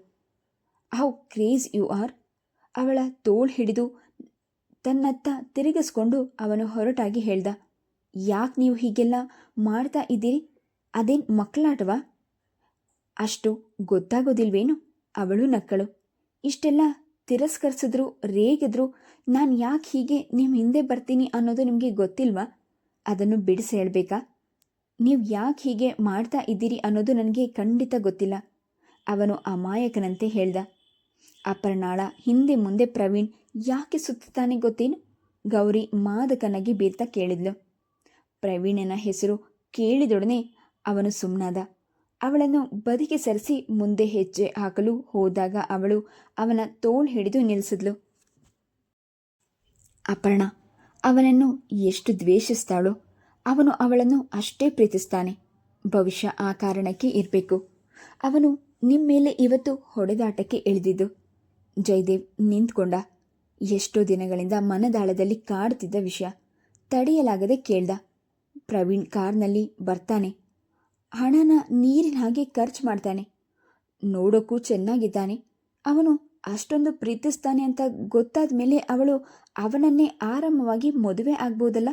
How crazy you are. ಅವಳ ತೋಳು ಹಿಡಿದು ತನ್ನತ್ತ ತಿರುಗಿಸ್ಕೊಂಡು ಅವನು ಹೊರಟಾಗಿ ಹೇಳ್ದ. ಯಾಕೆ ನೀವು ಹೀಗೆಲ್ಲ ಮಾಡ್ತಾ ಇದ್ದೀರಿ? ಅದೇನು ಮಕ್ಕಳಾಟವಾ? ಅಷ್ಟು ಗೊತ್ತಾಗೋದಿಲ್ವೇನು? ಅವಳು ನಕ್ಕಳು. ಇಷ್ಟೆಲ್ಲ ತಿರಸ್ಕರಿಸಿದ್ರು, ರೇಗಿದ್ರು, ನಾನು ಯಾಕೆ ಹೀಗೆ ನಿಮ್ಮ ಹಿಂದೆ ಬರ್ತೀನಿ ಅನ್ನೋದು ನಿಮಗೆ ಗೊತ್ತಿಲ್ವಾ? ಅದನ್ನು ಬಿಡಿಸಿ ಹೇಳಬೇಕಾ? ನೀವು ಯಾಕೆ ಹೀಗೆ ಮಾಡ್ತಾ ಇದ್ದೀರಿ ಅನ್ನೋದು ನನಗೆ ಖಂಡಿತ ಗೊತ್ತಿಲ್ಲ, ಅವನು ಅಮಾಯಕನಂತೆ ಹೇಳ್ದ. ಅಪರ್ಣಾಳ ಹಿಂದೆ ಮುಂದೆ ಪ್ರವೀಣ್ ಯಾಕೆ ಸುತ್ತಾನೆ ಗೊತ್ತೇನು? ಗೌರಿ ಮಾದಕನಾಗಿ ಬೀರ್ತಾ ಕೇಳಿದ್ಲು. ಪ್ರವೀಣನ ಹೆಸರು ಕೇಳಿದೊಡನೆ ಅವನು ಸುಮ್ಮನಾದ. ಅವಳನ್ನು ಬದಿಗೆ ಸರಿಸಿ ಮುಂದೆ ಹೆಜ್ಜೆ ಹಾಕಲು ಹೋದಾಗ ಅವಳು ಅವನ ತೋಳು ಹಿಡಿದು ನಿಲ್ಲಿಸಿದ್ಲು. ಅಪರ್ಣ ಅವನನ್ನು ಎಷ್ಟು ದ್ವೇಷಿಸ್ತಾಳೋ, ಅವನು ಅವಳನ್ನು ಅಷ್ಟೇ ಪ್ರೀತಿಸ್ತಾನೆ. ಭವಿಷ್ಯ ಆ ಕಾರಣಕ್ಕೆ ಇರಬೇಕು. ಅವನು ನಿಮ್ಮ ಮೇಲೆ ಇವತ್ತು ಹೊಡೆದಾಟಕ್ಕೆ ಇಳಿದಿದ್ದು. ಜಯದೇವ್ ನಿಂತ್ಕೊಂಡ. ಎಷ್ಟೋ ದಿನಗಳಿಂದ ಮನದಾಳದಲ್ಲಿ ಕಾಡುತ್ತಿದ್ದ ವಿಷಯ ತಡೆಯಲಾಗದೆ ಕೇಳ್ದ. ಪ್ರವೀಣ್ ಕಾರ್ನಲ್ಲಿ ಬರ್ತಾನೆ, ಹಣನ ನೀರಿನ ಹಾಗೆ ಖರ್ಚು ಮಾಡ್ತಾನೆ, ನೋಡೋಕ್ಕೂ ಚೆನ್ನಾಗಿದ್ದಾನೆ. ಅವನು ಅಷ್ಟೊಂದು ಪ್ರೀತಿಸ್ತಾನೆ ಅಂತ ಗೊತ್ತಾದ ಮೇಲೆ ಅವಳು ಅವನನ್ನೇ ಆರಾಮವಾಗಿ ಮದುವೆ ಆಗ್ಬೋದಲ್ಲ.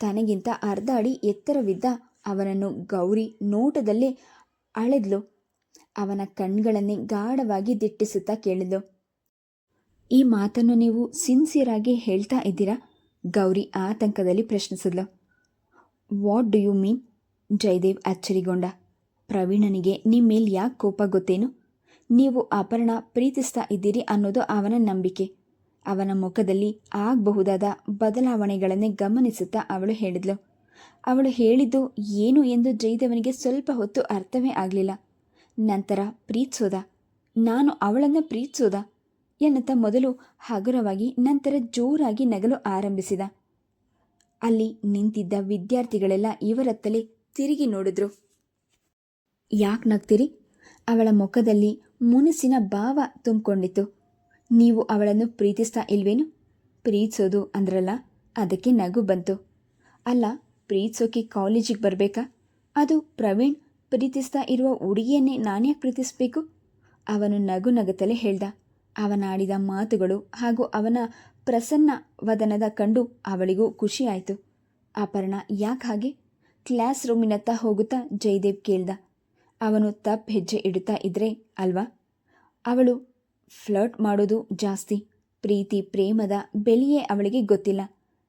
ತನಗಿಂತ ಅರ್ಧ ಅಡಿ ಎತ್ತರವಿದ್ದ ಅವನನ್ನು ಗೌರಿ ನೋಟದಲ್ಲೇ ಅಳೆದ್ಲು. ಅವನ ಕಣ್ಗಳನ್ನೇ ಗಾಢವಾಗಿ ದಿಟ್ಟಿಸುತ್ತಾ ಕೇಳಿದ್ಲು, ಈ ಮಾತನ್ನು ನೀವು ಸಿನ್ಸಿಯರಾಗಿ ಹೇಳ್ತಾ ಇದ್ದೀರಾ? ಗೌರಿ ಆತಂಕದಲ್ಲಿ ಪ್ರಶ್ನಿಸಿದ್ಲು. What do you mean? Jayadev ಅಚ್ಚರಿಗೊಂಡ. ಪ್ರವೀಣನಿಗೆ ನಿಮ್ಮ ಮೇಲೆ ಯಾಕೆ ಕೋಪ ಗೊತ್ತೇನು? ನೀವು ಅಪರ್ಣ ಪ್ರೀತಿಸ್ತಾ ಇದ್ದೀರಿ ಅನ್ನೋದು ಅವನ ನಂಬಿಕೆ. ಅವನ ಮುಖದಲ್ಲಿ ಆಗಬಹುದಾದ ಬದಲಾವಣೆಗಳನ್ನೇ ಗಮನಿಸುತ್ತಾ ಅವಳು ಹೇಳಿದ್ಲು. ಅವಳು ಹೇಳಿದ್ದು ಏನು ಎಂದು ಜಯದೇವನಿಗೆ ಸ್ವಲ್ಪ ಹೊತ್ತು ಅರ್ಥವೇ ಆಗಲಿಲ್ಲ. ನಂತರ ಪ್ರೀತಿಸೋದಾ? ನಾನು ಅವಳನ್ನು ಪ್ರೀತಿಸೋದಾ ಎನ್ನುತ್ತಾ ಮೊದಲು ಹಗುರವಾಗಿ ನಂತರ ಜೋರಾಗಿ ನಗಲು ಆರಂಭಿಸಿದ. ಅಲ್ಲಿ ನಿಂತಿದ್ದ ವಿದ್ಯಾರ್ಥಿಗಳೆಲ್ಲ ಇವರತ್ತಲೇ ತಿರುಗಿ ನೋಡಿದ್ರು. ಯಾಕೆ ನಗ್ತೀರಿ? ಅವಳ ಮುಖದಲ್ಲಿ ಮುನಿಸಿನ ಭಾವ ತುಂಬಿಕೊಂಡಿತ್ತು. ನೀವು ಅವಳನ್ನು ಪ್ರೀತಿಸ್ತಾ ಇಲ್ವೇನು? ಪ್ರೀತಿಸೋದು ಅಂದ್ರಲ್ಲ, ಅದಕ್ಕೆ ನಗು ಬಂತು. ಅಲ್ಲ, ಪ್ರೀತಿಸೋಕೆ ಕಾಲೇಜಿಗೆ ಬರಬೇಕಾ? ಅದು ಪ್ರವೀಣ್ ಪ್ರೀತಿಸ್ತಾ ಇರುವ ಹುಡುಗಿಯನ್ನೇ ನಾನ್ಯಾಕೆ ಪ್ರೀತಿಸಬೇಕು? ಅವನು ನಗು ನಗುತ್ತಲೇ ಹೇಳ್ದ. ಅವನಾಡಿದ ಮಾತುಗಳು ಹಾಗೂ ಅವನ ಪ್ರಸನ್ನ ವದನದ ಕಂಡು ಅವಳಿಗೂ ಖುಷಿಯಾಯಿತು. ಅಪರ್ಣ ಯಾಕೆ ಹಾಗೆ? ಕ್ಲಾಸ್ ರೂಮಿನತ್ತ ಹೋಗುತ್ತಾ ಜಯದೇವ್ ಕೇಳ್ದ. ಅವನು ತಪ್ಪು ಹೆಜ್ಜೆ ಇಡುತ್ತಾ ಇದ್ರೆ ಅಲ್ವಾ? ಅವಳು ಫ್ಲರ್ಟ್ ಮಾಡೋದು ಜಾಸ್ತಿ. ಪ್ರೀತಿ ಪ್ರೇಮದ ಬೆಲೆಯೇ ಅವಳಿಗೆ ಗೊತ್ತಿಲ್ಲ.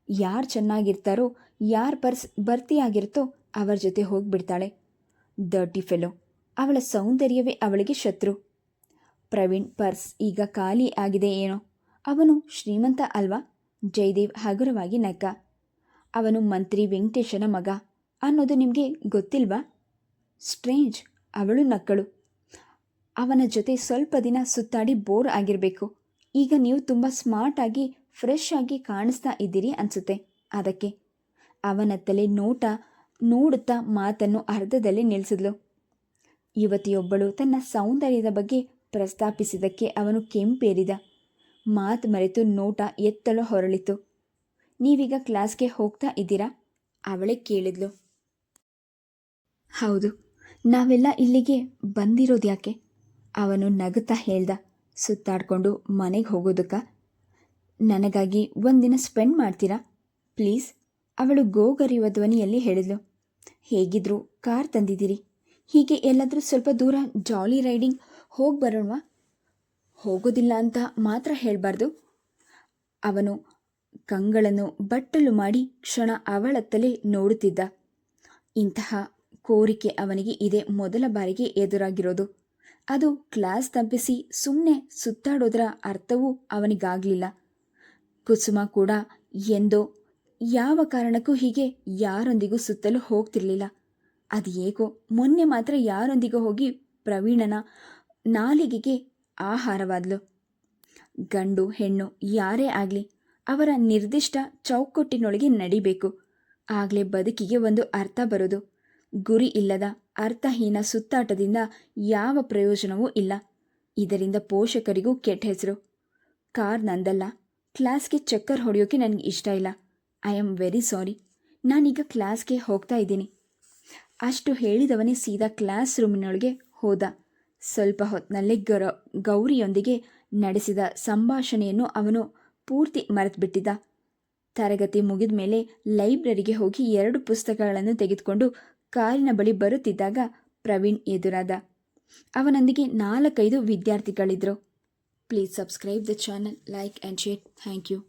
ಯಾರು ಚೆನ್ನಾಗಿರ್ತಾರೋ, ಯಾರು ಭರ್ತಿಯಾಗಿರುತ್ತೋ ಅವರ ಜೊತೆ ಹೋಗಿಬಿಡ್ತಾಳೆ. Dirty fellow. ಅವಳ ಸೌಂದರ್ಯವೇ ಅವಳಿಗೆ ಶತ್ರು. ಪ್ರವೀಣ್ ಪರ್ಸ್ ಈಗ ಖಾಲಿ ಆಗಿದೆ ಏನೋ. ಅವನು ಶ್ರೀಮಂತ ಅಲ್ವಾ? ಜಯದೇವ್ ಹಗುರವಾಗಿ ನಕ್ಕ. ಅವನು ಮಂತ್ರಿ ವೆಂಕಟೇಶನ ಮಗ ಅನ್ನೋದು ನಿಮಗೆ ಗೊತ್ತಿಲ್ವಾ? ಸ್ಟ್ರೇಂಜ್. ಅವಳು ನಕ್ಕಳು. ಅವನ ಜೊತೆ ಸ್ವಲ್ಪ ದಿನ ಸುತ್ತಾಡಿ ಬೋರ್ ಆಗಿರಬೇಕು. ಈಗ ನೀವು ತುಂಬ ಸ್ಮಾರ್ಟ್ ಆಗಿ ಫ್ರೆಶ್ ಆಗಿ ಕಾಣಿಸ್ತಾ ಇದ್ದೀರಿ ಅನಿಸುತ್ತೆ. ಅದಕ್ಕೆ. ಅವನತ್ತಲೇ ನೋಡುತ್ತಾ ಮಾತನ್ನು ಅರ್ಧದಲ್ಲಿ ನಿಲ್ಲಿಸಿದ್ಲು. ಯುವತಿಯೊಬ್ಬಳು ತನ್ನ ಸೌಂದರ್ಯದ ಬಗ್ಗೆ ಪ್ರಸ್ತಾಪಿಸಿದ್ದಕ್ಕೆ ಅವನು ಕೆಂಪೇರಿದ. ಮಾತು ಮರೆತು ನೋಟ ಎತ್ತಲು ಹೊರಳಿತು. ನೀವೀಗ ಕ್ಲಾಸ್ಗೆ ಹೋಗ್ತಾ ಇದ್ದೀರಾ? ಅವಳೇ ಕೇಳಿದ್ಲು. ಹೌದು. ನಾವೆಲ್ಲ ಇಲ್ಲಿಗೆ ಬಂದಿರೋದ್ಯಾಕೆ? ಅವನು ನಗುತ್ತಾ ಹೇಳ್ದ. ಸುತ್ತಾಡಿಕೊಂಡು ಮನೆಗೆ ಹೋಗೋದಕ್ಕ? ನನಗಾಗಿ ಒಂದಿನ ಸ್ಪೆಂಡ್ ಮಾಡ್ತೀರಾ ಪ್ಲೀಸ್? ಅವಳು ಗೋಗರಿಯುವ ಧ್ವನಿಯಲ್ಲಿ ಹೇಳಿದ್ಲು. ಹೇಗಿದ್ರು ಕಾರ್ ತಂದಿದ್ದೀರಿ. ಹೀಗೆ ಎಲ್ಲಾದರೂ ಸ್ವಲ್ಪ ದೂರ ಜಾಲಿ ರೈಡಿಂಗ್ ಹೋಗಿ ಬರೋಣವಾ? ಹೋಗೋದಿಲ್ಲ ಅಂತ ಮಾತ್ರ ಹೇಳಬಾರ್ದು. ಅವನು ಕಂಗಳನ್ನು ಬಟ್ಟಲು ಮಾಡಿ ಕ್ಷಣ ಅವಳತ್ತಲೇ ನೋಡುತ್ತಿದ್ದ. ಇಂತಹ ಕೋರಿಕೆ ಅವನಿಗೆ ಇದೇ ಮೊದಲ ಬಾರಿಗೆ ಎದುರಾಗಿರೋದು. ಅದು ಕ್ಲಾಸ್ ತಪ್ಪಿಸಿ ಸುಮ್ಮನೆ ಸುತ್ತಾಡೋದರ ಅರ್ಥವೂ ಅವನಿಗಾಗಲಿಲ್ಲ. ಕುಸುಮ ಕೂಡ ಎಂದೋ ಯಾವ ಕಾರಣಕ್ಕೂ ಹೀಗೆ ಯಾರೊಂದಿಗೂ ಸುತ್ತಲೂ ಹೋಗ್ತಿರ್ಲಿಲ್ಲ. ಅದು ಏಕೋ ಮೊನ್ನೆ ಮಾತ್ರ ಯಾರೊಂದಿಗೂ ಹೋಗಿ ಪ್ರವೀಣನ ನಾಲಿಗೆಗೆ ಆಹಾರವಾದ್ಲು. ಗಂಡು ಹೆಣ್ಣು ಯಾರೇ ಆಗಲಿ ಅವರ ನಿರ್ದಿಷ್ಟ ಚೌಕಟ್ಟಿನೊಳಗೆ ನಡಿಬೇಕು. ಆಗಲೇ ಬದುಕಿಗೆ ಒಂದು ಅರ್ಥ ಬರೋದು. ಗುರಿ ಇಲ್ಲದ ಅರ್ಥಹೀನ ಸುತ್ತಾಟದಿಂದ ಯಾವ ಪ್ರಯೋಜನವೂ ಇಲ್ಲ. ಇದರಿಂದ ಪೋಷಕರಿಗೂ ಕೆಟ್ಟ ಹೆಸರು. ಕಾರ್ ನಂದಲ್ಲ. ಕ್ಲಾಸ್ಗೆ ಚಕ್ಕರ್ ಹೊಡೆಯೋಕೆ ನನಗೆ ಇಷ್ಟ ಇಲ್ಲ. I am very sorry. ನಾನೀಗ ಕ್ಲಾಸ್ಗೆ ಹೋಗ್ತಾ ಇದ್ದೀನಿ. ಅಷ್ಟು ಹೇಳಿದವನೇ ಸೀದಾ ಕ್ಲಾಸ್ ರೂಮಿನೊಳಗೆ ಹೋದ. ಸ್ವಲ್ಪ ಹೊತ್ತಿನಲ್ಲೇ ಗೌರಿಯೊಂದಿಗೆ ನಡೆಸಿದ ಸಂಭಾಷಣೆಯನ್ನು ಅವನು ಪೂರ್ತಿ ಮರೆತುಬಿಟ್ಟಿದ್ದ. ತರಗತಿ ಮುಗಿದ ಮೇಲೆ ಲೈಬ್ರರಿಗೆ ಹೋಗಿ 2 ಪುಸ್ತಕಗಳನ್ನು ತೆಗೆದುಕೊಂಡು ಕಾರಿನ ಬಳಿ ಬರುತ್ತಿದ್ದಾಗ ಪ್ರವೀಣ್ ಎದುರಾದ. ಅವನೊಂದಿಗೆ 4-5 ವಿದ್ಯಾರ್ಥಿಗಳಿದ್ರು. Please subscribe the channel, like and share. Thank you.